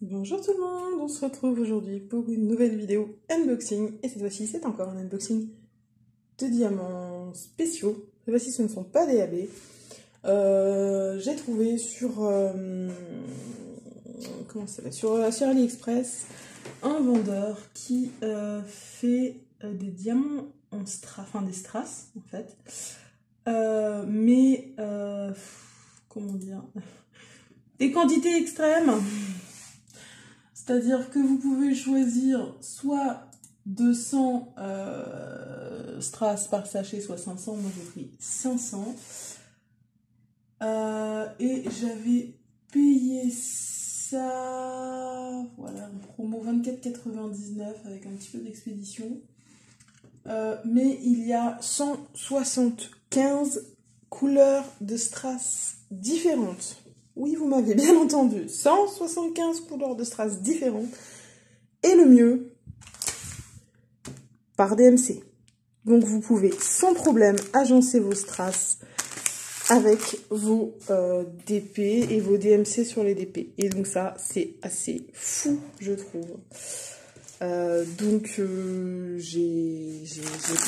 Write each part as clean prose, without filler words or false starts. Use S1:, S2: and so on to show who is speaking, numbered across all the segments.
S1: Bonjour tout le monde, on se retrouve aujourd'hui pour une nouvelle vidéo unboxing. Et cette fois-ci, c'est encore un unboxing de diamants spéciaux. Cette fois-ci, ce ne sont pas des AB. J'ai trouvé sur, comment ça s'appelle, sur AliExpress un vendeur qui fait des diamants en enfin des strass en fait. Comment dire, des quantités extrêmes. C'est-à-dire que vous pouvez choisir soit 200 strass par sachet, soit 500. Moi j'ai pris 500. Et j'avais payé ça, voilà, en promo 24,99 avec un petit peu d'expédition. Mais il y a 175 couleurs de strass différentes. Oui, vous m'avez bien entendu, 175 couleurs de strass différentes. Et le mieux, par DMC. Donc vous pouvez sans problème agencer vos strass avec vos DP et vos DMC sur les DP. Et donc ça, c'est assez fou, je trouve. J'ai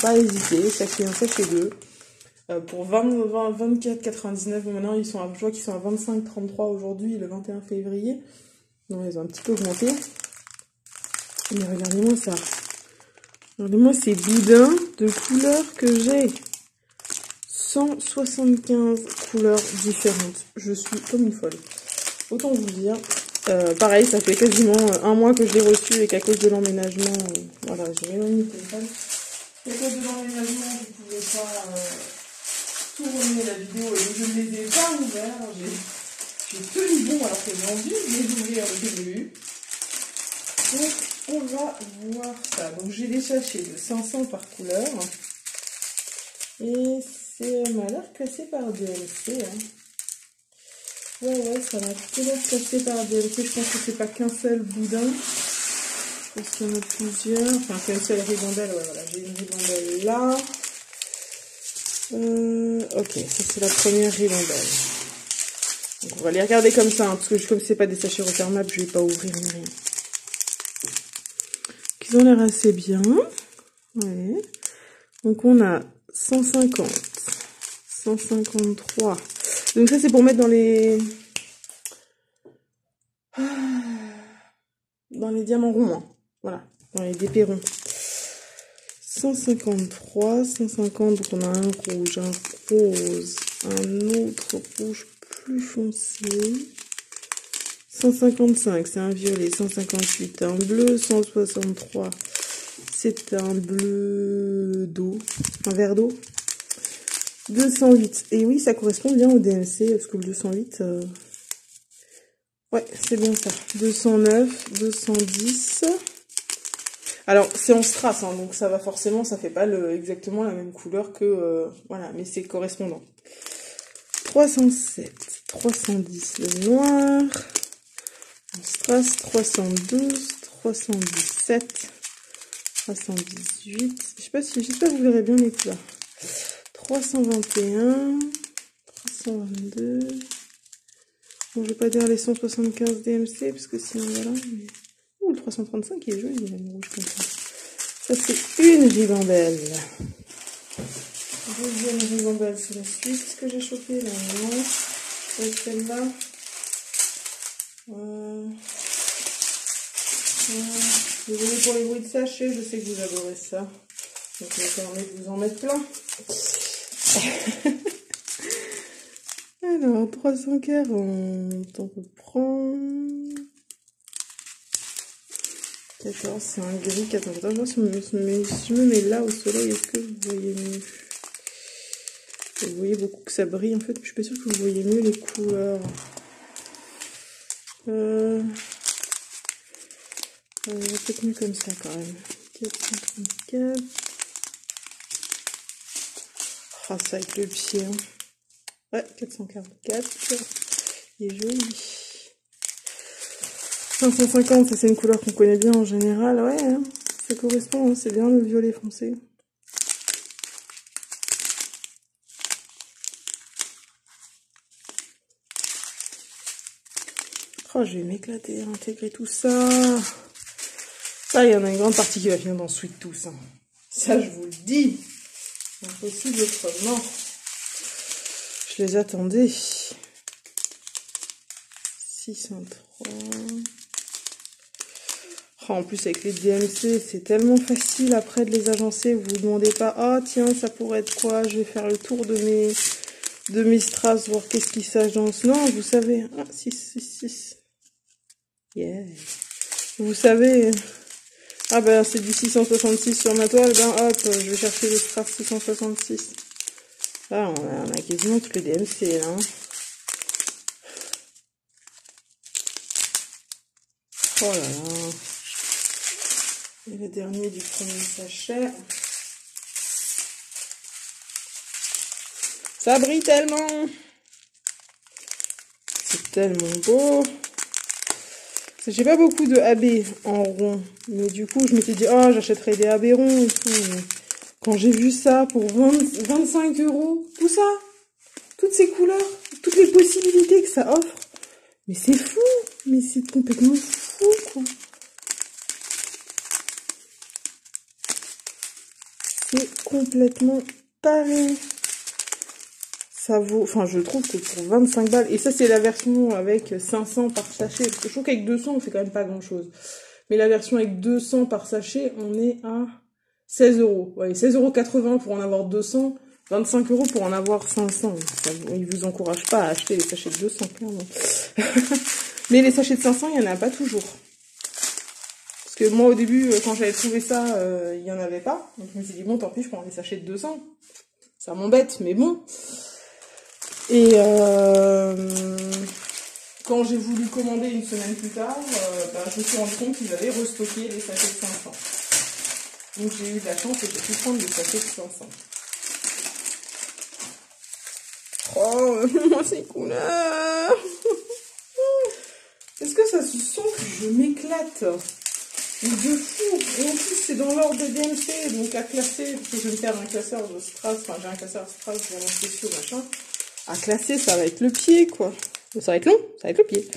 S1: pas hésité, sachet 1, sachet 2. Pour 24,99, maintenant je vois qu'ils sont à 25,33 aujourd'hui, le 21 février. Donc ils ont un petit peu augmenté. Mais regardez-moi ça. Regardez-moi ces boudins de couleurs que j'ai. 175 couleurs différentes. Je suis comme une folle. Autant vous dire. Pareil, ça fait quasiment un mois que je l'ai reçu et qu'à cause de l'emménagement, voilà, j'ai éloigné le téléphone. À cause de l'emménagement, je ne pouvais pas tourner la vidéo et je ne les ai pas ouverts. J'ai tenu bon alors que j'ai envie de les ouvrir au début. Donc, on va voir ça. Donc, j'ai des sachets de 500 par couleur. Et c'est m'a l'air classé par DMC. Hein. Ouais, ça m'a plutôt l'air classé par DMC. Je pense que c'est pas qu'un seul boudin. Je pense qu'il y en a plusieurs. Enfin, qu'une seule ribambelle. Ouais, voilà, j'ai une ribambelle là. Ok, ça c'est la première ribambelle. Donc on va les regarder comme ça, hein, parce que comme c'est pas des sachets refermables, je vais pas ouvrir ni rien. Ils ont l'air assez bien. Ouais. Donc on a 150, 153. Donc ça c'est pour mettre dans les diamants ronds. Hein. Voilà, dans les DP ronds. 153, 150, donc on a un rouge, un rose, un autre rouge plus foncé. 155, c'est un violet. 158, un bleu. 163, c'est un bleu d'eau, un vert d'eau. 208, et oui, ça correspond bien au DMC, parce que le 208, ouais, c'est bien ça. 209, 210... Alors, c'est en strass, hein, donc ça va forcément, ça fait pas exactement la même couleur que... voilà, mais c'est correspondant. 307, 310, le noir. En strass, 312, 317, 318. J'espère que vous verrez bien les couleurs. 321, 322. Bon, je vais pas dire les 175 DMC, parce que sinon, voilà. Mais... Ouh, le 335, il est joli, il est rouge comme ça. Ça, c'est une ribambelle. Deuxième ribambelle, c'est la suite. Ce que j'ai chopé là, non. C'est celle-là. Désolé pour les bruits de sachet, je sais que vous adorez ça. Donc, je me permets de vous en mettre plein. Alors, 340, on peut prendre... 14, c'est un gris. 14, si je me mets là au soleil, est-ce que vous voyez mieux? Vous voyez beaucoup que ça brille, en fait. Je suis pas sûre que vous voyez mieux les couleurs. Peut-être mieux comme ça, quand même. 434. Ah, ça avec le pied, hein. Ouais, 444. Il est joli. 550, ça c'est une couleur qu'on connaît bien en général. Ouais, hein, ça correspond, hein, c'est bien le violet foncé. Oh, je vais m'éclater à intégrer tout ça. Ça, il y en a une grande partie qui va finir dans Sweet Tooth. Hein. Ça, je vous le dis. Impossible autrement. Je les attendais. 603. Oh, en plus, avec les DMC, c'est tellement facile après de les agencer. Vous ne vous demandez pas, ah oh, tiens, ça pourrait être quoi? Je vais faire le tour de mes strass, voir qu'est-ce qui s'agence. Non, vous savez. Ah, 666. Yeah. Vous savez. Ah ben, c'est du 666 sur ma toile. Ben hop, je vais chercher le strass 666. Là, on a quasiment toutes les DMC, là. Hein. Oh là là. Et le dernier du premier sachet. Ça brille tellement. C'est tellement beau. J'ai pas beaucoup de AB en rond. Mais du coup, je m'étais dit, oh, j'achèterais des AB ronds et tout. Mais quand j'ai vu ça pour 25 €, tout ça, toutes ces couleurs, toutes les possibilités que ça offre. Mais c'est fou. Mais c'est complètement fou, quoi. C'est complètement taré. Ça vaut, enfin je trouve que pour 25 balles, et ça c'est la version avec 500 par sachet, parce que je trouve qu'avec 200 on fait quand même pas grand chose. Mais la version avec 200 par sachet, on est à 16 €. Ouais, 16,80 € pour en avoir 200, 25 € pour en avoir 500. Ça, ils vous encouragent pas à acheter les sachets de 200, clairement. Mais les sachets de 500, il y en a pas toujours. Parce que moi au début, quand j'avais trouvé ça, il y en avait pas. Donc je me suis dit, bon tant pis, je prends les sachets de 200. Ça m'embête, mais bon. Et quand j'ai voulu commander une semaine plus tard, je me suis rendu compte qu'ils avaient restocké les sachets de 500. Donc j'ai eu de la chance et j'ai pu prendre les sachets de 500. Oh, moi ces couleurs. Est-ce que ça se sent que je m'éclate? De fou. Et en plus c'est dans l'ordre de DMC, donc à classer, parce que je vais me faire un classeur de strass, enfin j'ai un classeur strass vraiment spéciaux, machin. À classer, ça va être le pied, quoi. Ça va être long, ça va être le pied.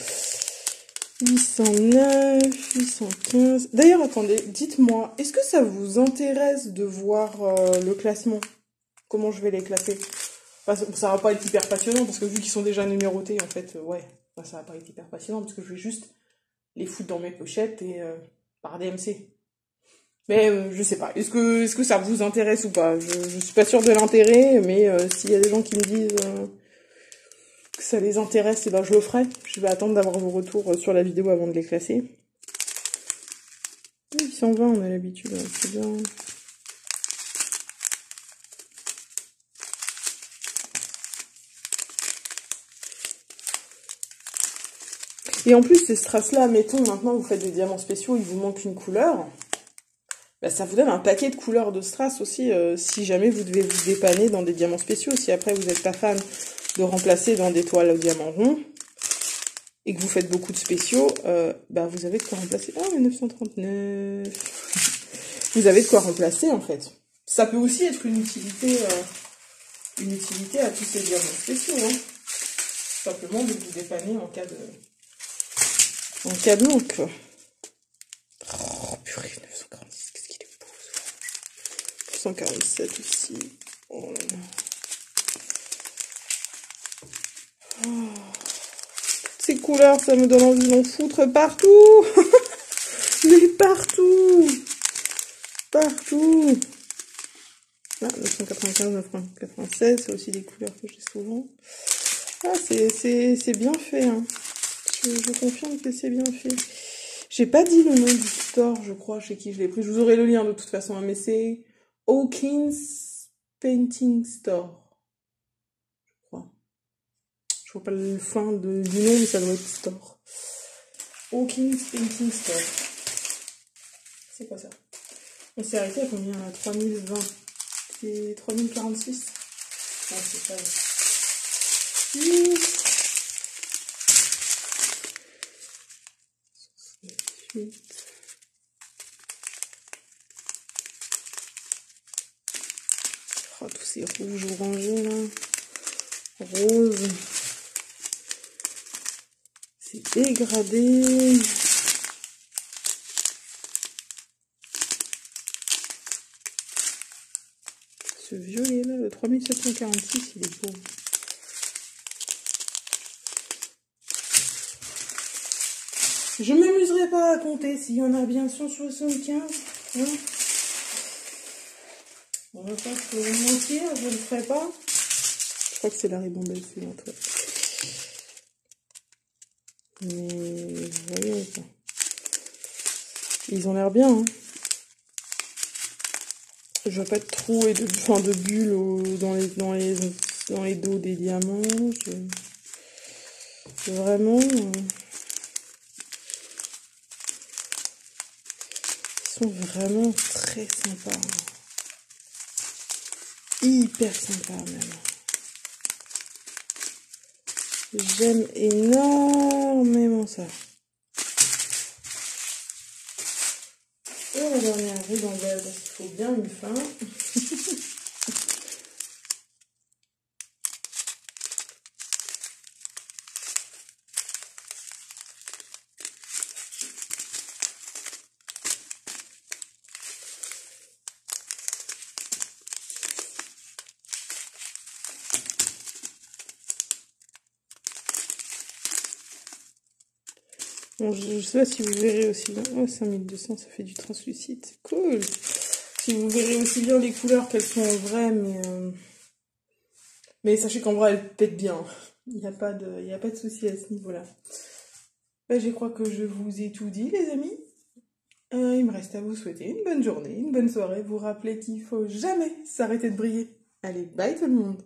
S1: 809, 815. D'ailleurs, attendez, dites-moi, est-ce que ça vous intéresse de voir le classement? Comment je vais les classer? Enfin, ça va pas être hyper passionnant, parce que vu qu'ils sont déjà numérotés, en fait, ouais, ça va pas être hyper passionnant, parce que je vais juste les foutre dans mes pochettes et par DMC. Mais je sais pas, est-ce que ça vous intéresse ou pas? Je suis pas sûre de l'intérêt, mais s'il y a des gens qui me disent que ça les intéresse, et ben je le ferai. Je vais attendre d'avoir vos retours sur la vidéo avant de les classer. 820, on a l'habitude, c'est bien. Et en plus, ces strass-là, mettons, maintenant vous faites des diamants spéciaux, il vous manque une couleur. Bah, ça vous donne un paquet de couleurs de strass aussi, si jamais vous devez vous dépanner dans des diamants spéciaux. Si après vous n'êtes pas fan de remplacer dans des toiles au diamant rond, et que vous faites beaucoup de spéciaux, bah vous avez de quoi remplacer. Ah, mais 939. Vous avez de quoi remplacer, en fait. Ça peut aussi être une utilité à tous ces diamants spéciaux, hein. Simplement de vous dépanner en cas de manque. Oh, purée, 946, qu'est-ce qu'il est beau, ce 147 aussi. Oh là là. Oh. Ces couleurs, ça me donne envie d'en foutre partout. Mais partout. Partout. Ah, 995, 996, c'est aussi des couleurs que j'ai souvent. Ah, c'est bien fait, hein. Je confirme que c'est bien fait. J'ai pas dit le nom du store, je crois, chez qui je l'ai pris. Je vous aurai le lien de toute façon, hein, mais c'est Hawkins Painting Store. Je crois. Je vois pas le fin du nom, mais ça doit être store. Hawkins Painting Store. C'est quoi ça? On s'est arrêté à combien? À 3020. C'est 3046. Ah, c'est ça. Oui. 68. Oh, tous ces rouges orangés là. Rose. c'est dégradé. Ce violet là, le 3746, il est beau. Je m'amuserai pas à compter s'il y en a bien 175. Hein, on va pas se mentir, je ne le ferai pas. Je crois que c'est la ribambelle suivante. Ouais. Mais vous voyez ça. Ils ont l'air bien. Hein. Je veux pas de trous et de bulles dans les dos des diamants. Vraiment. Ils sont vraiment très sympas. Hyper sympas même. J'aime énormément ça. Et la dernière ribambelle, parce qu'il faut bien une fin. Bon, je sais pas si vous verrez aussi bien. Oh, 5200, ça fait du translucide. C'est cool. Si vous verrez aussi bien les couleurs qu'elles sont en vrai, mais sachez qu'en vrai, elles pètent bien. Il n'y a pas de souci à ce niveau-là. Ben, je crois que je vous ai tout dit, les amis. Il me reste à vous souhaiter une bonne journée, une bonne soirée. Vous rappelez qu'il faut jamais s'arrêter de briller. Allez, bye tout le monde.